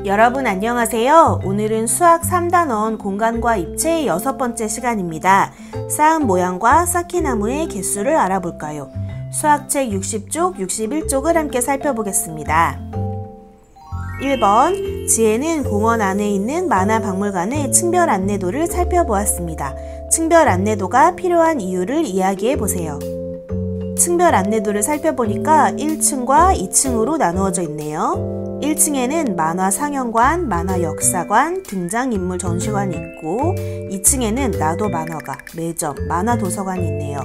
여러분 안녕하세요. 오늘은 수학 3단원 공간과 입체의 6번째 시간입니다. 쌓은 모양과 쌓기나무의 개수를 알아볼까요? 수학책 60쪽, 61쪽을 함께 살펴보겠습니다. 1번, 지혜는 공원 안에 있는 만화박물관의 층별 안내도를 살펴보았습니다. 층별 안내도가 필요한 이유를 이야기해 보세요. 층별 안내도를 살펴보니까 1층과 2층으로 나누어져 있네요. 1층에는 만화 상영관, 만화 역사관, 등장인물 전시관이 있고 2층에는 나도 만화가, 매점, 만화 도서관이 있네요.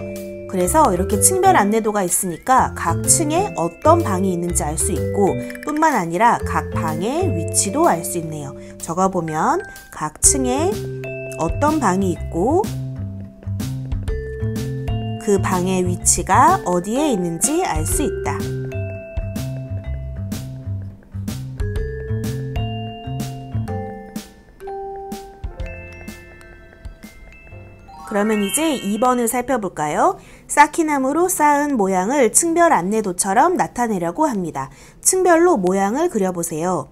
그래서 이렇게 층별 안내도가 있으니까 각 층에 어떤 방이 있는지 알 수 있고 뿐만 아니라 각 방의 위치도 알 수 있네요. 적어보면 각 층에 어떤 방이 있고 그 방의 위치가 어디에 있는지 알 수 있다. 그러면 이제 2번을 살펴볼까요? 쌓기나무로 쌓은 모양을 층별 안내도처럼 나타내려고 합니다. 층별로 모양을 그려보세요.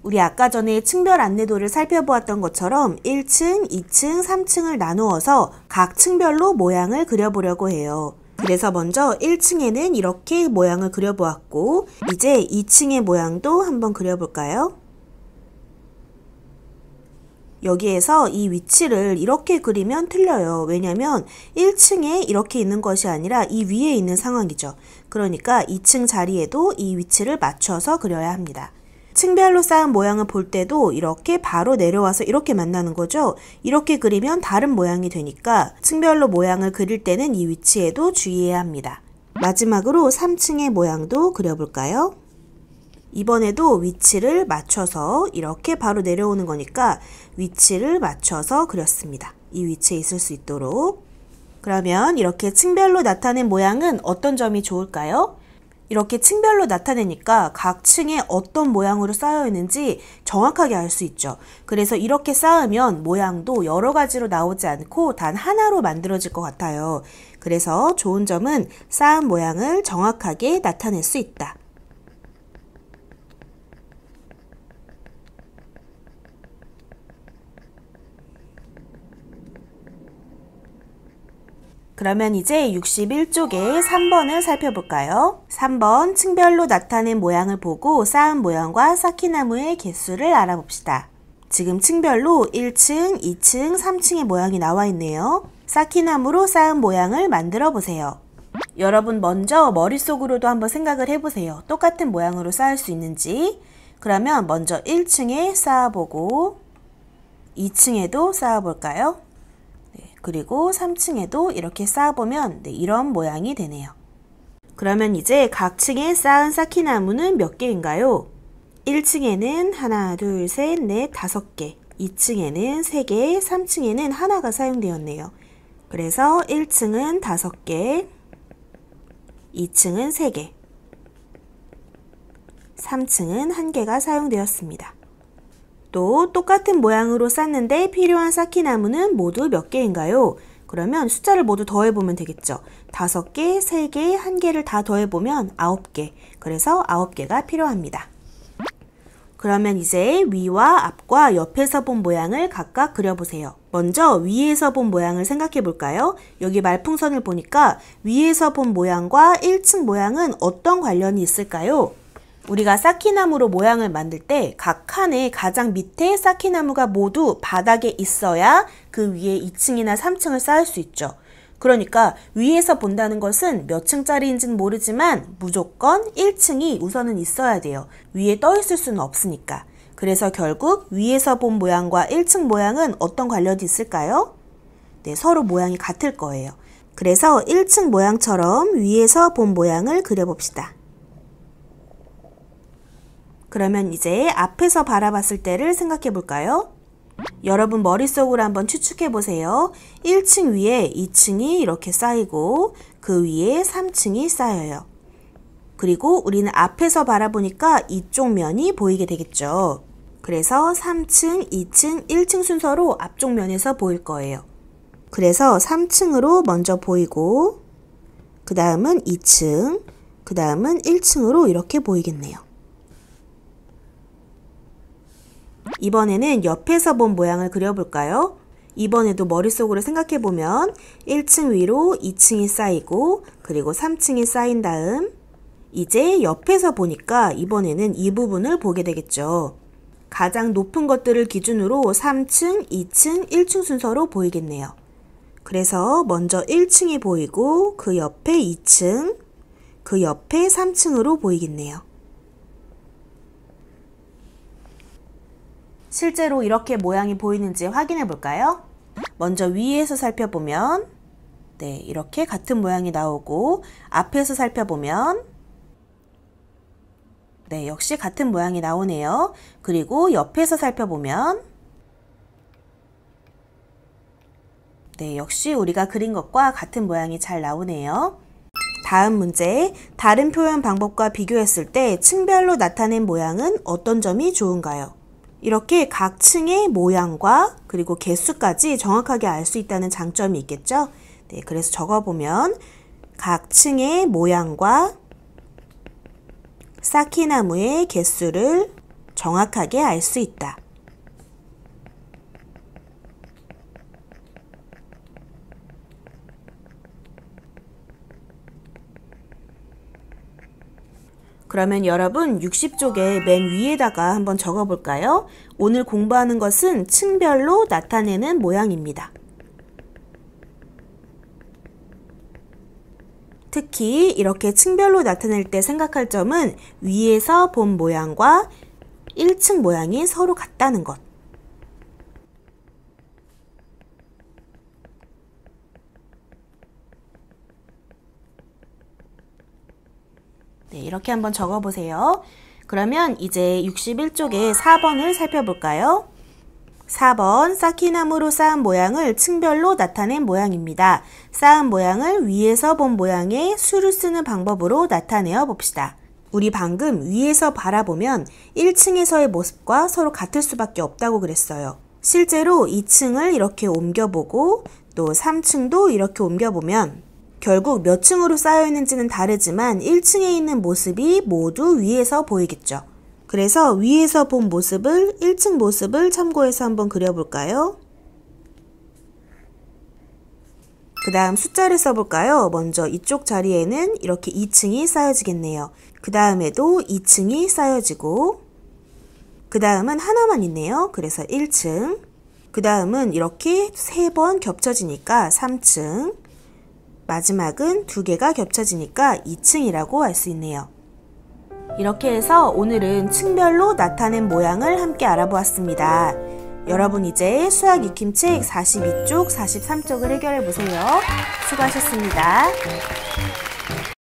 우리 아까 전에 층별 안내도를 살펴보았던 것처럼 1층, 2층, 3층을 나누어서 각 층별로 모양을 그려보려고 해요. 그래서 먼저 1층에는 이렇게 모양을 그려보았고 이제 2층의 모양도 한번 그려볼까요? 여기에서 이 위치를 이렇게 그리면 틀려요. 왜냐면 1층에 이렇게 있는 것이 아니라 이 위에 있는 상황이죠. 그러니까 2층 자리에도 이 위치를 맞춰서 그려야 합니다. 층별로 쌓은 모양을 볼 때도 이렇게 바로 내려와서 이렇게 만나는 거죠. 이렇게 그리면 다른 모양이 되니까 층별로 모양을 그릴 때는 이 위치에도 주의해야 합니다. 마지막으로 3층의 모양도 그려볼까요? 이번에도 위치를 맞춰서 이렇게 바로 내려오는 거니까 위치를 맞춰서 그렸습니다. 이 위치에 있을 수 있도록. 그러면 이렇게 층별로 나타낸 모양은 어떤 점이 좋을까요? 이렇게 층별로 나타내니까 각 층에 어떤 모양으로 쌓여 있는지 정확하게 알 수 있죠. 그래서 이렇게 쌓으면 모양도 여러 가지로 나오지 않고 단 하나로 만들어질 것 같아요. 그래서 좋은 점은 쌓은 모양을 정확하게 나타낼 수 있다. 그러면 이제 61쪽의 3번을 살펴볼까요? 3번, 층별로 나타낸 모양을 보고 쌓은 모양과 쌓기나무의 개수를 알아봅시다. 지금 층별로 1층, 2층, 3층의 모양이 나와 있네요. 쌓기나무로 쌓은 모양을 만들어 보세요. 여러분 먼저 머릿속으로도 한번 생각을 해보세요. 똑같은 모양으로 쌓을 수 있는지. 그러면 먼저 1층에 쌓아보고 2층에도 쌓아볼까요? 그리고 3층에도 이렇게 쌓아보면 이런 모양이 되네요. 그러면 이제 각 층에 쌓은 쌓기나무는 몇 개인가요? 1층에는 하나, 둘, 셋, 넷, 5개, 2층에는 3개, 3층에는 하나가 사용되었네요. 그래서 1층은 5개, 2층은 3개, 3층은 1개가 사용되었습니다. 또 똑같은 모양으로 쌓는데 필요한 쌓기나무는 모두 몇 개인가요? 그러면 숫자를 모두 더해보면 되겠죠. 5개, 3개, 1개를 다 더해보면 9개. 그래서 9개가 필요합니다. 그러면 이제 위와 앞과 옆에서 본 모양을 각각 그려보세요. 먼저 위에서 본 모양을 생각해 볼까요? 여기 말풍선을 보니까 위에서 본 모양과 1층 모양은 어떤 관련이 있을까요? 우리가 쌓기나무로 모양을 만들 때 각 칸에 가장 밑에 쌓기나무가 모두 바닥에 있어야 그 위에 2층이나 3층을 쌓을 수 있죠. 그러니까 위에서 본다는 것은 몇 층짜리인지는 모르지만 무조건 1층이 우선은 있어야 돼요. 위에 떠 있을 수는 없으니까. 그래서 결국 위에서 본 모양과 1층 모양은 어떤 관련이 있을까요? 네, 서로 모양이 같을 거예요. 그래서 1층 모양처럼 위에서 본 모양을 그려봅시다. 그러면 이제 앞에서 바라봤을 때를 생각해 볼까요? 여러분 머릿속으로 한번 추측해 보세요. 1층 위에 2층이 이렇게 쌓이고 그 위에 3층이 쌓여요. 그리고 우리는 앞에서 바라보니까 이쪽 면이 보이게 되겠죠. 그래서 3층, 2층, 1층 순서로 앞쪽 면에서 보일 거예요. 그래서 3층으로 먼저 보이고 그 다음은 2층, 그 다음은 1층으로 이렇게 보이겠네요. 이번에는 옆에서 본 모양을 그려볼까요? 이번에도 머릿속으로 생각해보면 1층 위로 2층이 쌓이고 그리고 3층이 쌓인 다음 이제 옆에서 보니까 이번에는 이 부분을 보게 되겠죠. 가장 높은 것들을 기준으로 3층, 2층, 1층 순서로 보이겠네요. 그래서 먼저 1층이 보이고 그 옆에 2층, 그 옆에 3층으로 보이겠네요. 실제로 이렇게 모양이 보이는지 확인해 볼까요? 먼저 위에서 살펴보면 네, 이렇게 같은 모양이 나오고 앞에서 살펴보면 네, 역시 같은 모양이 나오네요. 그리고 옆에서 살펴보면 네, 역시 우리가 그린 것과 같은 모양이 잘 나오네요. 다음 문제, 다른 표현 방법과 비교했을 때 층별로 나타낸 모양은 어떤 점이 좋은가요? 이렇게 각 층의 모양과 그리고 개수까지 정확하게 알 수 있다는 장점이 있겠죠? 네, 그래서 적어보면 각 층의 모양과 쌓기나무의 개수를 정확하게 알 수 있다. 그러면 여러분 60쪽의 맨 위에다가 한번 적어볼까요? 오늘 공부하는 것은 층별로 나타내는 모양입니다. 특히 이렇게 층별로 나타낼 때 생각할 점은 위에서 본 모양과 1층 모양이 서로 같다는 것. 네, 이렇게 한번 적어보세요. 그러면 이제 61쪽의 4번을 살펴볼까요? 4번, 쌓기나무로 쌓은 모양을 층별로 나타낸 모양입니다. 쌓은 모양을 위에서 본 모양의 수를 쓰는 방법으로 나타내어 봅시다. 우리 방금 위에서 바라보면 1층에서의 모습과 서로 같을 수밖에 없다고 그랬어요. 실제로 2층을 이렇게 옮겨보고 또 3층도 이렇게 옮겨보면 결국 몇 층으로 쌓여 있는지는 다르지만 1층에 있는 모습이 모두 위에서 보이겠죠. 그래서 위에서 본 모습을 1층 모습을 참고해서 한번 그려볼까요? 그 다음 숫자를 써볼까요? 먼저 이쪽 자리에는 이렇게 2층이 쌓여지겠네요. 그 다음에도 2층이 쌓여지고 그 다음은 하나만 있네요. 그래서 1층 그 다음은 이렇게 3번 겹쳐지니까 3층 마지막은 2개가 겹쳐지니까 2층이라고 할 수 있네요. 이렇게 해서 오늘은 층별로 나타낸 모양을 함께 알아보았습니다. 여러분 이제 수학 익힘책 42쪽, 43쪽을 해결해 보세요. 수고하셨습니다.